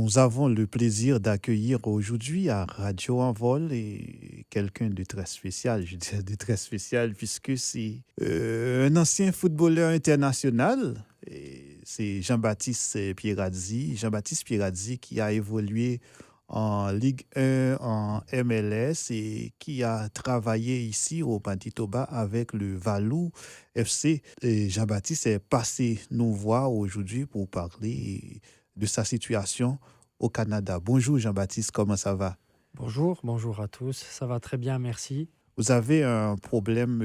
Nous avons le plaisir d'accueillir aujourd'hui à Radio Envol et quelqu'un de très spécial, je dirais de très spécial, puisque c'est un ancien footballeur international. Et c'est Jean-Baptiste Pierazzi. Jean-Baptiste Pierazzi qui a évolué en Ligue 1, en MLS et qui a travaillé ici au Manitoba avec le Valou FC. Et Jean-Baptiste est passé nous voir aujourd'hui pour parler de sa situation au Canada. Bonjour Jean-Baptiste, comment ça va? Bonjour, bonjour à tous. Ça va très bien, merci. Vous avez un problème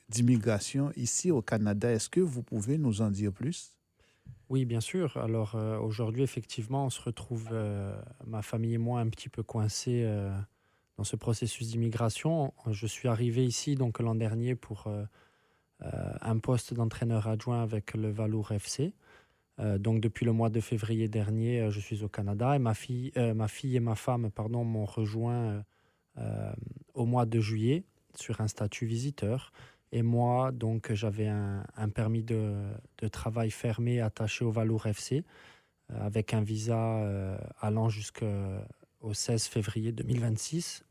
d'immigration ici au Canada. Est-ce que vous pouvez nous en dire plus? Oui, bien sûr. Alors aujourd'hui, effectivement, on se retrouve, ma famille et moi, un petit peu coincés dans ce processus d'immigration. Je suis arrivé ici donc l'an dernier pour un poste d'entraîneur adjoint avec le Valour FC. Donc depuis le mois de février dernier, je suis au Canada et ma fille et ma femme, pardon, m'ont rejoint euh, au mois de juillet sur un statut visiteur. Et moi, donc, j'avais un permis de travail fermé attaché au Valour FC avec un visa allant jusqu'au 16 février 2026.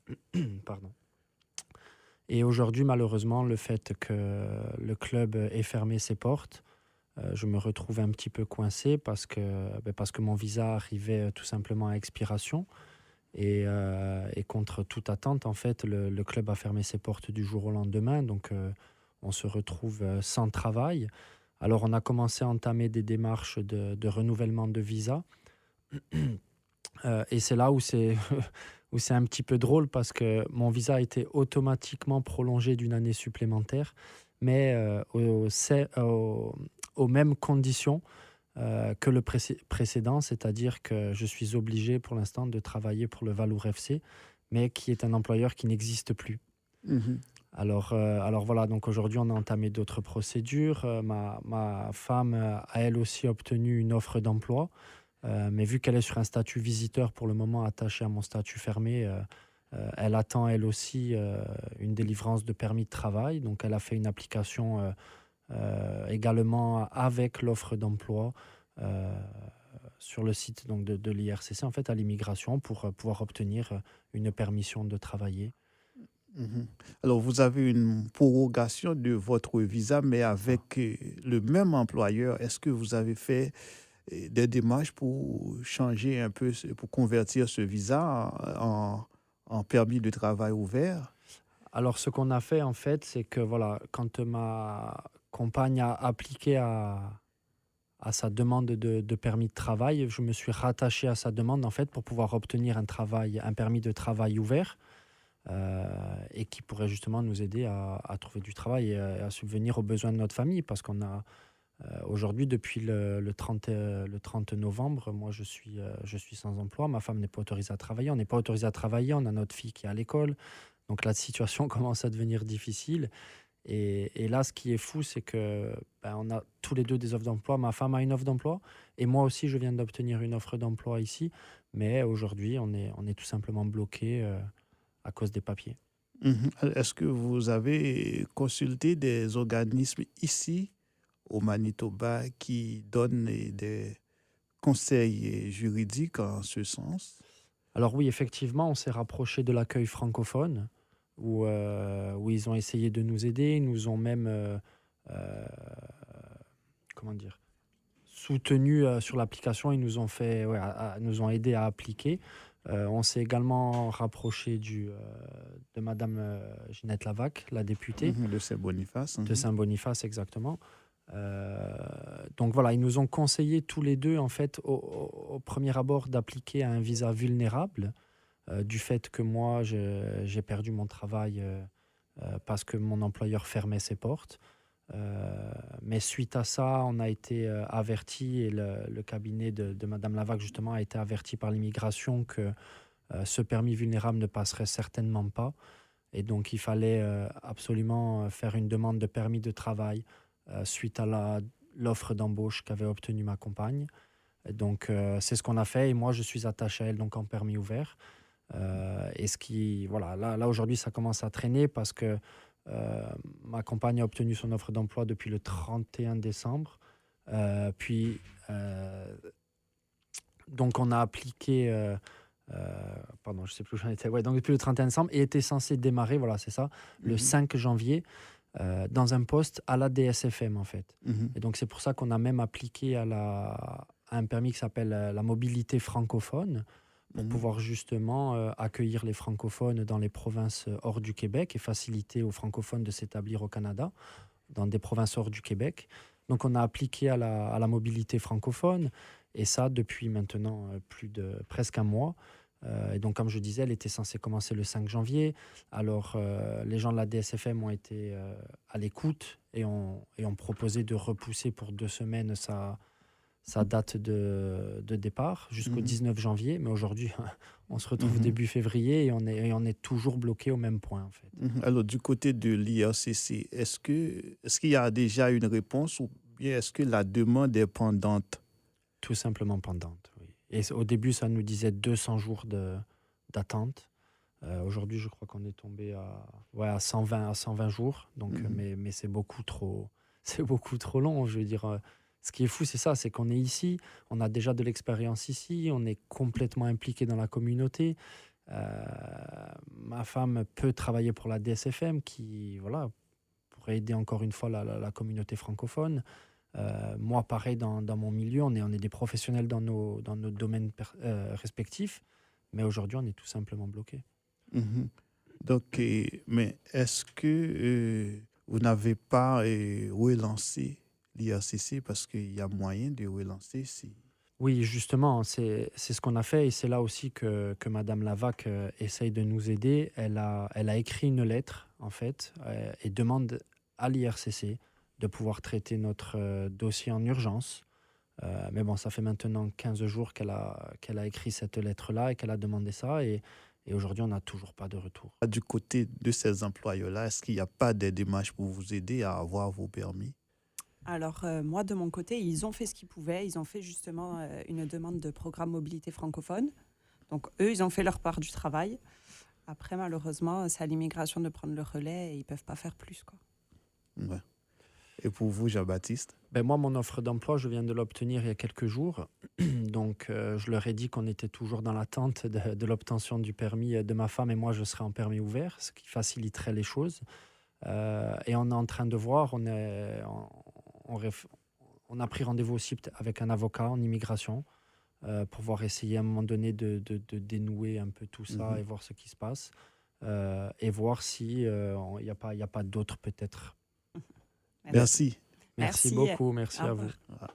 Pardon. Et aujourd'hui, malheureusement, le fait que le club ait fermé ses portes, je me retrouve un petit peu coincé parce que mon visa arrivait tout simplement à expiration. Et contre toute attente, en fait, le club a fermé ses portes du jour au lendemain. Donc, on se retrouve sans travail. Alors, on a commencé à entamer des démarches de renouvellement de visa. Et c'est là où c'est où c'est un petit peu drôle parce que mon visa a été automatiquement prolongé d'une année supplémentaire, mais aux mêmes conditions que le précédent, c'est-à-dire que je suis obligé pour l'instant de travailler pour le Valour FC, mais qui est un employeur qui n'existe plus. Mhm. Alors voilà, donc aujourd'hui on a entamé d'autres procédures. Ma femme a elle aussi obtenu une offre d'emploi, mais vu qu'elle est sur un statut visiteur pour le moment attaché à mon statut fermé, elle attend elle aussi une délivrance de permis de travail. Donc elle a fait une application également avec l'offre d'emploi euh, sur le site donc de l'IRCC, en fait, à l'immigration, pour pouvoir obtenir une permission de travailler. Mhm. Alors, vous avez une prorogation de votre visa, mais avec le même employeur. Est-ce que vous avez fait des démarches pour changer un peu, pour convertir ce visa en permis de travail ouvert? Alors, ce qu'on a fait, en fait, c'est que voilà, quand ma compagne a appliqué à sa demande de permis de travail, je me suis rattaché à sa demande, en fait, pour pouvoir obtenir un permis de travail ouvert. Et qui pourrait justement nous aider à trouver du travail et à subvenir aux besoins de notre famille. Parce qu'on a aujourd'hui, depuis le 30 novembre, moi je suis sans emploi, ma femme n'est pas autorisée à travailler, on n'est pas autorisé à travailler, on a notre fille qui est à l'école. Donc la situation commence à devenir difficile. Et là, ce qui est fou, c'est que on a tous les deux des offres d'emploi. Ma femme a une offre d'emploi et moi aussi, je viens d'obtenir une offre d'emploi ici. Mais aujourd'hui, on est tout simplement bloqué à cause des papiers. Mhm. Est-ce que vous avez consulté des organismes ici au Manitoba qui donnent des conseils juridiques en ce sens? Alors oui, effectivement, on s'est rapproché de l'accueil francophone où ils ont essayé de nous aider. Ils nous ont même, euh, comment dire, soutenus sur l'application. Ils nous ont fait, ouais, nous ont aidés à appliquer. On s'est également rapproché de Madame Ginette Lavac, la députée Mhm, de Saint-Boniface. de Mhm. Saint-Boniface, exactement. Donc voilà, ils nous ont conseillé tous les deux, en fait, au premier abord, d'appliquer à un visa vulnérable, du fait que moi, j'ai perdu mon travail parce que mon employeur fermait ses portes. Mais suite à ça, on a été averti et le cabinet de Madame Lavac, justement, a été averti par l'immigration que ce permis vulnérable ne passerait certainement pas. Et donc, il fallait absolument faire une demande de permis de travail suite à l'offre d'embauche qu'avait obtenue ma compagne. Et donc, c'est ce qu'on a fait. Et moi, je suis attaché à elle donc en permis ouvert. Et voilà, là aujourd'hui, ça commence à traîner parce que ma compagne a obtenu son offre d'emploi depuis le 31 décembre. Puis, Donc, on a appliqué, pardon, je sais plus où j'en étais. Ouais, donc depuis le 31 décembre et était censé démarrer, voilà, c'est ça, le Mhm, 5 janvier dans un poste à la DSFM en fait. mhm, Et donc c'est pour ça qu'on a même appliqué à un permis qui s'appelle la mobilité francophone pour mhm, pouvoir justement accueillir les francophones dans les provinces hors du Québec et faciliter aux francophones de s'établir au Canada, dans des provinces hors du Québec. Donc on a appliqué à la mobilité francophone et ça depuis maintenant plus de presque un mois. Et donc, comme je disais, elle était censée commencer le 5 janvier. Alors, les gens de la DSFM ont été à l'écoute et ont proposé de repousser pour 2 semaines sa date de départ jusqu'au mhm, 19 janvier. Mais aujourd'hui, on se retrouve mhm, début février et on est toujours bloqué au même point, en fait. mhm. Alors, du côté de l'IRCC, est-ce qu'il y a déjà une réponse ou bien est-ce que la demande est pendante? Tout simplement pendante, oui. Et au début, ça nous disait 200 jours d'attente. Aujourd'hui, je crois qu'on est tombé ouais, à 120 jours. Donc, Mhm, mais c'est beaucoup trop, c'est beaucoup trop long. Je veux dire, ce qui est fou, c'est ça, c'est qu'on est ici, on a déjà de l'expérience ici, on est complètement impliqué dans la communauté. Euh, Ma femme peut travailler pour la DSFM qui, voilà, pourrait aider encore une fois la communauté francophone. Moi, pareil, dans mon milieu, on est des professionnels dans nos domaines respectifs. Mais aujourd'hui, on est tout simplement bloqué. mhm. Donc, mais est-ce que vous n'avez pas relancé l'IRCC parce qu'il y a moyen de relancer si... Oui, justement, c'est ce qu'on a fait et c'est là aussi que Madame Lavac essaye de nous aider. Elle a écrit une lettre, en fait, et demande à l'IRCC de pouvoir traiter notre dossier en urgence. Mais bon, ça fait maintenant 15 jours qu'elle a écrit cette lettre-là et qu'elle a demandé ça. Et aujourd'hui, on n'a toujours pas de retour. Du côté de ces employeurs-là, est-ce qu'il n'y a pas des démarches pour vous aider à avoir vos permis? Alors, moi, de mon côté, ils ont fait ce qu'ils pouvaient. Ils ont fait justement une demande de programme mobilité francophone. Donc, eux, ils ont fait leur part du travail. Après, malheureusement, c'est à l'immigration de prendre le relais et ils ne peuvent pas faire plus, quoi. Ouais. Et pour vous, Jean-Baptiste? Ben moi, mon offre d'emploi, je viens de l'obtenir il y a quelques jours. Donc, je leur ai dit qu'on était toujours dans l'attente de l'obtention du permis de ma femme et moi, je serai en permis ouvert, ce qui faciliterait les choses. Et on est en train de voir, on, réf- on a pris rendez-vous aussi avec un avocat en immigration pour voir essayer à un moment donné de dénouer un peu tout ça Mhm. et voir ce qui se passe. Et voir si il y a pas d'autres peut-être. Merci. Merci. Merci Merci. beaucoup, Au merci à vous. revoir. Voilà.